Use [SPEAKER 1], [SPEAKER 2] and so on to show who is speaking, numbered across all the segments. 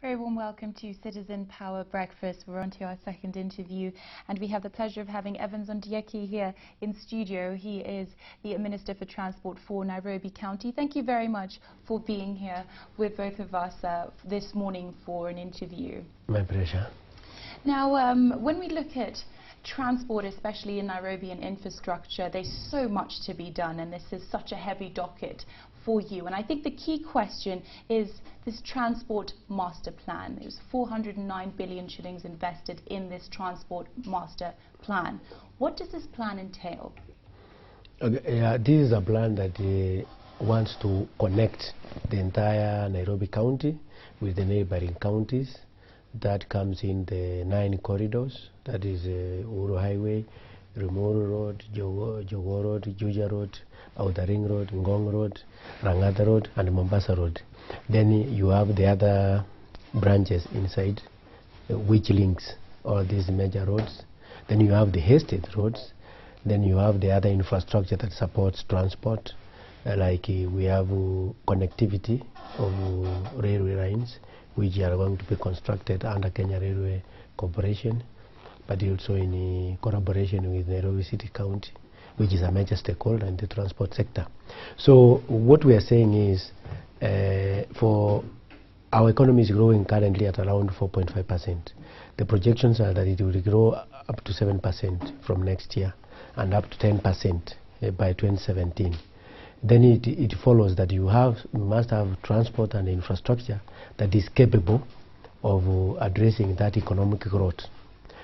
[SPEAKER 1] Very warm welcome to Citizen Power Breakfast. We're on to our second interview, and we have the pleasure of having Evans Ondieki here in studio. He is the Minister for Transport for Nairobi County. Thank you very much for being here with both of us this morning for an interview.
[SPEAKER 2] My pleasure.
[SPEAKER 1] Now, when we look at transport, especially in Nairobi, and infrastructure, there's so much to be done, and this is such a heavy docket for you. And I think the key question is this transport master plan. There's 409 billion shillings invested in this transport master plan. What does this plan entail?
[SPEAKER 2] Okay, this is a plan that wants to connect the entire Nairobi County with the neighboring counties. That comes in the 9 corridors. That is Uhuru Highway, Rimuru Road, Jogo Road, Juja Road, Outer Ring Road, Ngong Road, Rangata Road, and Mombasa Road. Then you have the other branches inside, which links all these major roads. Then you have the estate roads. Then you have the other infrastructure that supports transport, like we have connectivity of railway lines, which are going to be constructed under Kenya Railway Corporation, but also in collaboration with Nairobi City County, which is a major stakeholder in the transport sector. So what we are saying is, for our economy is growing currently at around 4.5%. The projections are that it will grow up to 7% from next year and up to 10% by 2017. Then it follows that you must have transport and infrastructure that is capable of addressing that economic growth.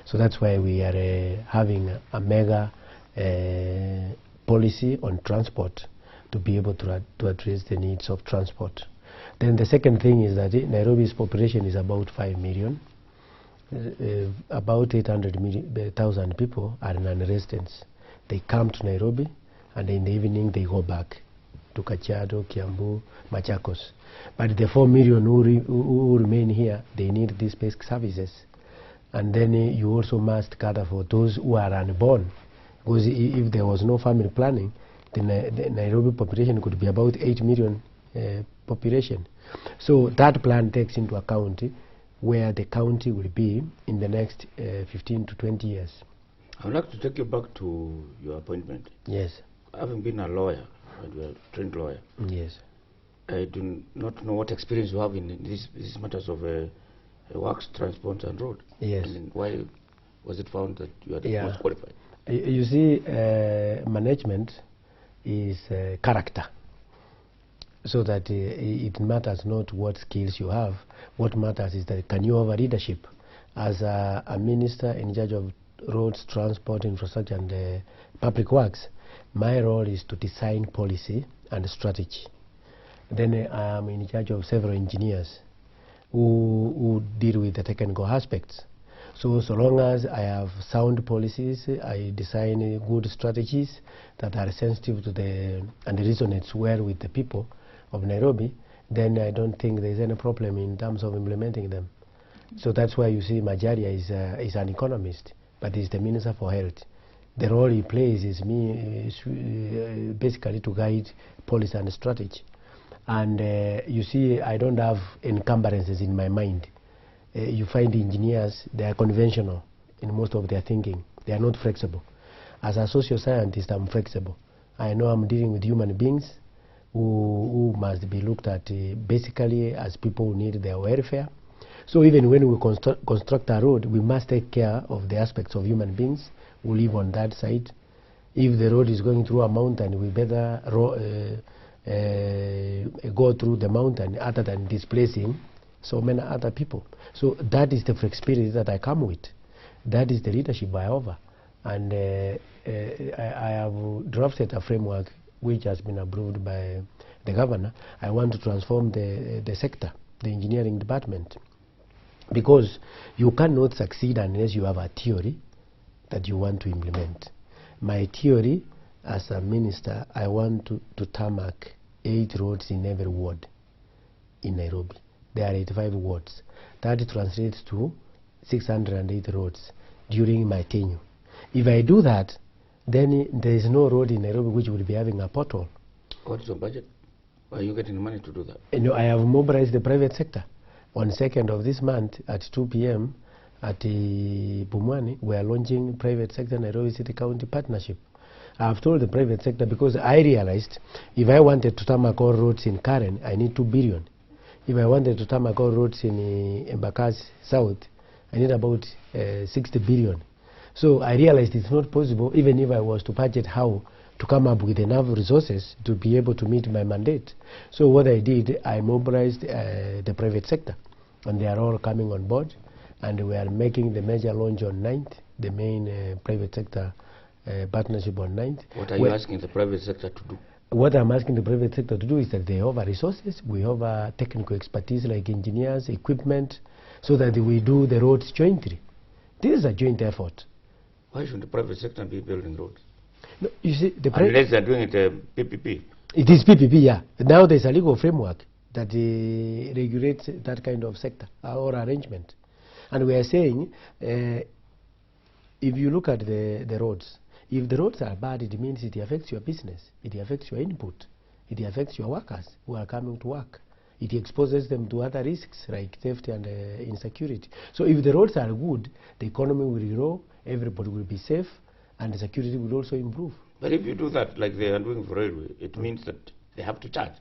[SPEAKER 2] So that's why we are having a mega policy on transport to be able to address the needs of transport. Then the second thing is that Nairobi's population is about 5 million. About 800,000 people are non-residents. They come to Nairobi, and in the evening they go back to Kajiado, Kiambu, Machakos. But the 4 million who remain here, they need these basic services. And then you also must cater for those who are unborn, because if there was no family planning, then the Nairobi population could be about 8 million population. So that plan takes into account where the county will be in the next 15 to 20 years.
[SPEAKER 3] I would like to take you back to your appointment.
[SPEAKER 2] Yes.
[SPEAKER 3] Having been a lawyer, and you are a trained lawyer,
[SPEAKER 2] yes,
[SPEAKER 3] I do not know what experience you have in these matters of works, transport, and road.
[SPEAKER 2] Yes.
[SPEAKER 3] I mean, why was it found that you are the most qualified?
[SPEAKER 2] You see, management is character. So that it matters not what skills you have. What matters is that can you have a leadership. As a minister in charge of roads, transport, infrastructure, and public works, my role is to design policy and strategy. Then I am in charge of several engineers who deal with the technical aspects. So long as I have sound policies, I design good strategies that are sensitive to and resonates well with the people of Nairobi, then I don't think there's any problem in terms of implementing them. So that's why you see Majaria is an economist, but he's the Minister for Health. The role he plays is basically to guide policy and strategy. And you see, I don't have encumbrances in my mind. You find engineers, they are conventional in most of their thinking. They are not flexible. As a social scientist, I'm flexible. I know I'm dealing with human beings who must be looked at basically as people who need their welfare. So even when we construct a road, we must take care of the aspects of human beings who live on that side. If the road is going through a mountain, we better go through the mountain other than displacing so many other people. So that is the flexibility that I come with. That is the leadership I offer. And I have drafted a framework which has been approved by the governor. I want to transform the sector, the engineering department. Because you cannot succeed unless you have a theory that you want to implement. My theory as a minister, I want to tarmac 8 roads in every ward in Nairobi. There are 85 wards. That translates to 608 roads during my tenure. If I do that, then there is no road in Nairobi which will be having a pothole.
[SPEAKER 3] What is your budget? Where are you getting money to do that?
[SPEAKER 2] I have mobilized the private sector. On 2nd of this month at 2 p.m. at Pumwani, we are launching private sector Nairobi City County partnership. I have told the private sector because I realized if I wanted to tarmac all roads in Karen, I need 2 billion. If I wanted to tarmac all roads in Embakasi South, I need about 60 billion. So I realized it's not possible, even if I was to budget how to come up with enough resources to be able to meet my mandate. So what I did, I mobilized the private sector, and they are all coming on board, and we are making the major launch on 9th, the main private sector partnership on 9th.
[SPEAKER 3] What are you asking the private sector to do?
[SPEAKER 2] What I'm asking the private sector to do is that they have resources, we have technical expertise like engineers, equipment, so that we do the roads jointly. This is a joint effort.
[SPEAKER 3] Why should the private sector be building roads?
[SPEAKER 2] No, you see,
[SPEAKER 3] unless they're doing it PPP.
[SPEAKER 2] It is PPP, yeah. Now there's a legal framework that regulates that kind of sector or arrangement. And we are saying, if you look at the roads, if the roads are bad, it means it affects your business, it affects your input, it affects your workers who are coming to work. It exposes them to other risks like theft and insecurity. So if the roads are good, the economy will grow, everybody will be safe, and the security will also improve.
[SPEAKER 3] But if you do that like they are doing for railway, it means that they have to charge.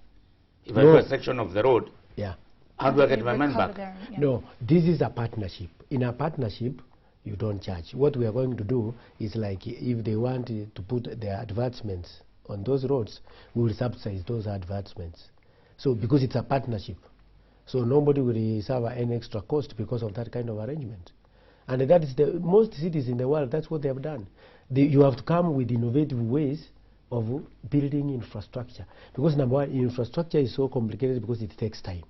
[SPEAKER 3] If
[SPEAKER 2] No.
[SPEAKER 3] I do a section of the road,
[SPEAKER 2] Yeah.
[SPEAKER 3] how do I get my money back?
[SPEAKER 1] Yeah.
[SPEAKER 2] No, this is a partnership. In a partnership, you don't charge. What we are going to do is like if they want to put their advertisements on those roads, we will subsidize those advertisements. So because it's a partnership, so nobody will suffer any extra cost because of that kind of arrangement. And that is the most cities in the world, that's what they have done. You have to come with innovative ways of building infrastructure. Because number one, infrastructure is so complicated because it takes time.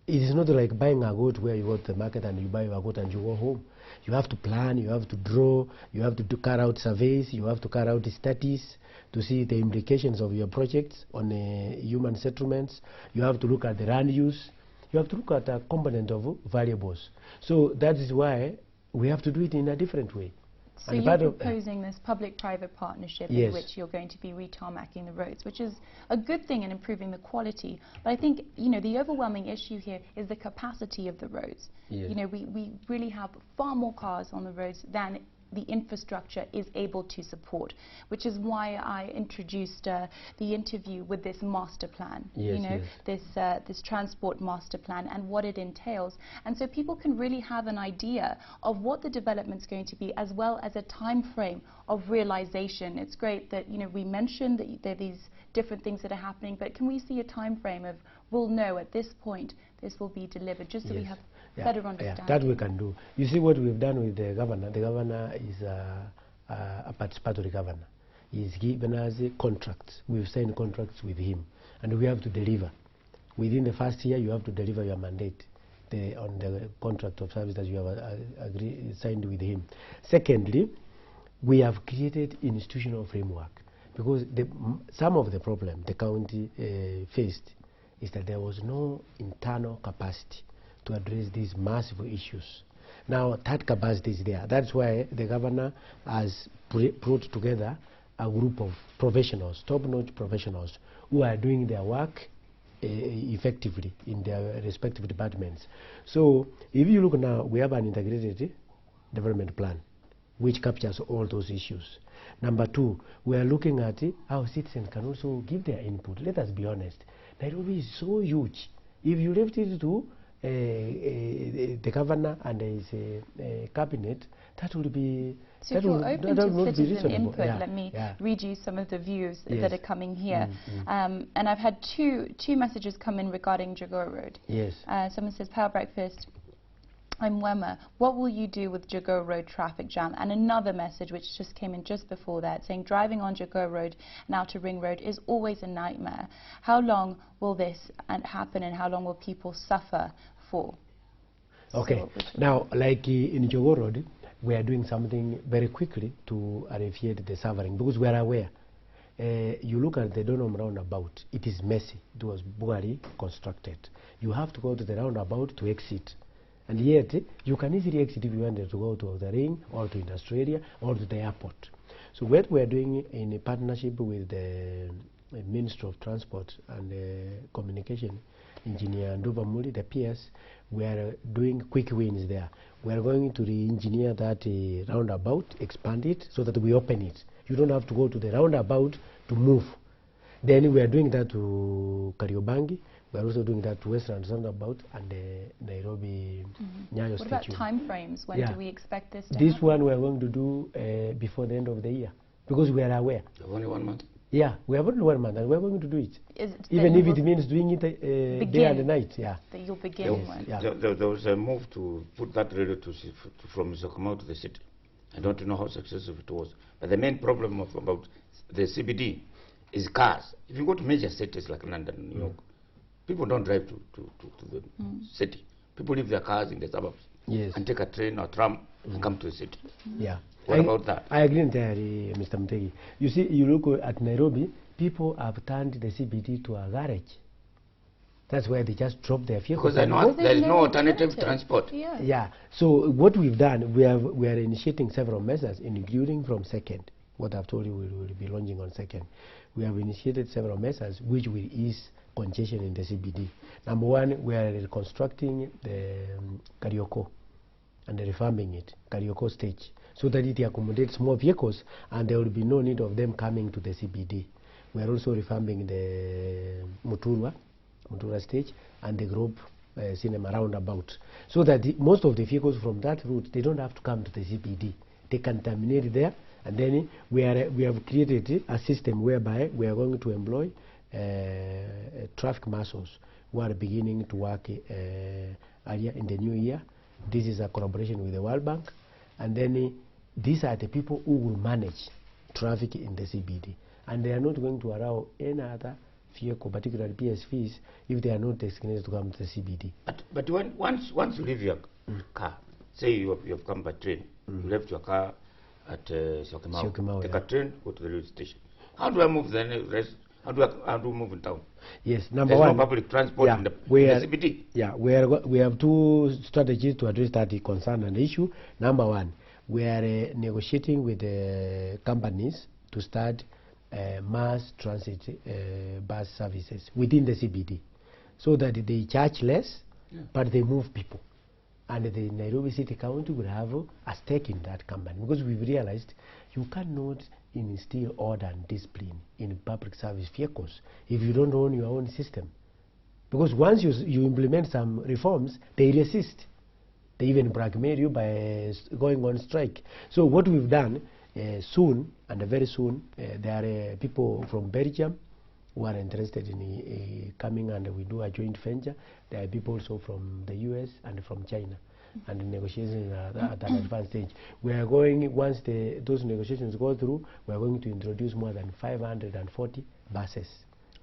[SPEAKER 2] It is not like buying a goat where you go to the market and you buy a goat and you go home. You have to plan, you have to draw, you have to carry out surveys, you have to carry out studies to see the implications of your projects on human settlements. You have to look at the land use. You have to look at a component of variables. So that is why we have to do it in a different way.
[SPEAKER 1] So
[SPEAKER 2] and
[SPEAKER 1] you're proposing this public-private partnership
[SPEAKER 2] Yes.
[SPEAKER 1] in which you're going to be retarmacking the roads, which is a good thing in improving the quality. But I think, you know, the overwhelming issue here is the capacity of the roads.
[SPEAKER 2] Yes.
[SPEAKER 1] You know, we really have far more cars on the roads than the infrastructure is able to support, which is why I introduced the interview with this master plan,
[SPEAKER 2] Yes,
[SPEAKER 1] you know,
[SPEAKER 2] yes.
[SPEAKER 1] this transport master plan and what it entails. And so people can really have an idea of what the development's going to be, as well as a time frame of realization. It's great that, you know, we mentioned that there are these different things that are happening, but can we see a time frame of, we'll know at this point this will be delivered, just so we have better understanding?
[SPEAKER 2] Yeah, that we can do. You see what we've done with the governor. The governor is a participatory governor. He's given us contracts. We've signed contracts with him, and we have to deliver. Within the first year, you have to deliver your mandate on the contract of service that you have signed with him. Secondly, we have created institutional framework, because some of the problem the county faced is that there was no internal capacity to address these massive issues. Now that capacity is there. That's why the governor has brought together a group of professionals, top-notch professionals, who are doing their work effectively in their respective departments. So if you look now, we have an integrated development plan which captures all those issues. Number two, we are looking at how citizens can also give their input. Let us be honest, Nairobi is so huge. If you left it to the governor and his cabinet, that would be...
[SPEAKER 1] So if you're open to citizen input, let me
[SPEAKER 2] yeah.
[SPEAKER 1] read you some of the views
[SPEAKER 2] Yes.
[SPEAKER 1] that are coming here. And I've had two messages come in regarding Jogoo Road.
[SPEAKER 2] Yes.
[SPEAKER 1] Someone says, Power Breakfast, I'm Wema. What will you do with Jogoo Road traffic jam? And another message which just came in just before that, saying driving on Jogoo Road and Outer Ring Road is always a nightmare. How long will this happen, and how long will people suffer for?
[SPEAKER 2] Okay.
[SPEAKER 1] So
[SPEAKER 2] Now, like in Jogoo Road, we are doing something very quickly to alleviate the suffering, because we are aware. You look at the Donholm roundabout, it is messy. It was poorly constructed. You have to go to the roundabout to exit. And yet, you can easily exit if you wanted to go to the ring, or to industrial area, or to the airport. So what we are doing in a partnership with the Ministry of Transport and communication, Engineer Nduva Muli, the PS, we are doing quick wins there. We are going to re-engineer that roundabout, expand it so that we open it. You don't have to go to the roundabout to move. Then we are doing that to Kariobangi. We are also doing that to Western Roundabout and the Nairobi Nyayo Station.
[SPEAKER 1] What about time frames? When do we expect this to
[SPEAKER 2] This
[SPEAKER 1] happen?
[SPEAKER 2] one we are going to do before the end of the year, because we are aware.
[SPEAKER 3] Only 1 month?
[SPEAKER 2] Yeah, we have only 1 month and we are going to do it.
[SPEAKER 1] Even
[SPEAKER 2] if it means doing it day and night, yeah.
[SPEAKER 1] That you'll begin with.
[SPEAKER 2] Yeah.
[SPEAKER 3] There was a move to put that radio from Sokomau to the city. I don't know how successful it was. But the main problem about the CBD is cars. If you go to major cities like London, New York, people don't drive to the city. People leave their cars in the suburbs and take a train or tram and come to the city.
[SPEAKER 2] Yeah.
[SPEAKER 3] What about that?
[SPEAKER 2] I agree entirely, Mr. Mutegi. You see, you look at Nairobi, people have turned the CBD to a garage. That's where they just drop their vehicles.
[SPEAKER 3] Because there is no alternative transport.
[SPEAKER 2] Yeah. So what we've done, we are initiating several measures, including from 2nd. What I've told you, we will be launching on 2nd. We have initiated several measures which will ease congestion in the CBD. Number one, we are reconstructing the Karioko and refarming it, Karioko stage, so that it accommodates more vehicles and there will be no need of them coming to the CBD. We are also refarming the Mutura stage and the Grove Cinema roundabout, so that most of the vehicles from that route, they don't have to come to the CBD. They can terminate there, and then we have created a system whereby we are going to employ traffic marshals who are beginning to work earlier in the new year. This is a collaboration with the World Bank, and then these are the people who will manage traffic in the CBD, and they are not going to allow any other vehicle, particularly PSVs, if they are not designated to come to the CBD.
[SPEAKER 3] But once you leave your car, say you have come by train, you left your car at Syokimau, take a train, go to the railway station. How do I move the rest? How do I move in town?
[SPEAKER 2] Yes, number one.
[SPEAKER 3] There's no public transport in the CBD.
[SPEAKER 2] Yeah, we have two strategies to address that concern and issue. Number one, we are negotiating with the companies to start mass transit bus services within the CBD, so that they charge less, but they move people. And the Nairobi City County will have a stake in that company, because we've realized you cannot instill order and discipline in public service vehicles if you don't own your own system. Because once you implement some reforms, they resist. They even blackmail you by going on strike. So what we've done, soon, and very soon, there are people from Belgium who are interested in coming, and we do a joint venture. There are people also from the US and from China, and the negotiations are at an advanced stage. We are going, once those negotiations go through, we are going to introduce more than 540 buses.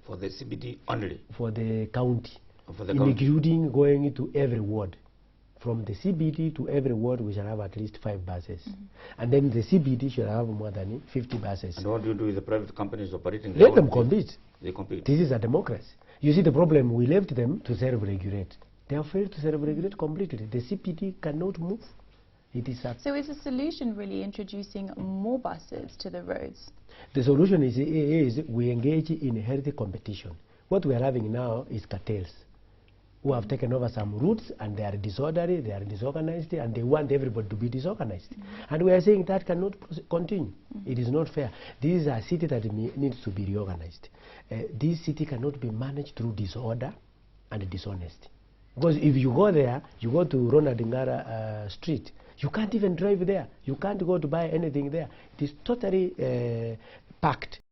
[SPEAKER 3] For the CBD only?
[SPEAKER 2] For the county,
[SPEAKER 3] county.
[SPEAKER 2] Including going to every ward. From the CBD to every ward, we shall have at least 5 buses. And then the CBD should have more than 50 buses.
[SPEAKER 3] And what do you do with the private companies operating?
[SPEAKER 2] Let them compete.
[SPEAKER 3] They compete.
[SPEAKER 2] This is a democracy. You see the problem, we left them to self-regulate. They have failed to self-regulate completely. The CBD cannot move.
[SPEAKER 1] So is the solution really introducing more buses to the roads?
[SPEAKER 2] The solution is we engage in healthy competition. What we are having now is cartels who have taken over some routes, and they are disorderly, they are disorganized, and they want everybody to be disorganized. And we are saying that cannot continue. It is not fair. This is a city that needs to be reorganized. This city cannot be managed through disorder and dishonesty. Because if you go there, you go to Ronald Ngara Street, you can't even drive there. You can't go to buy anything there. It is totally packed.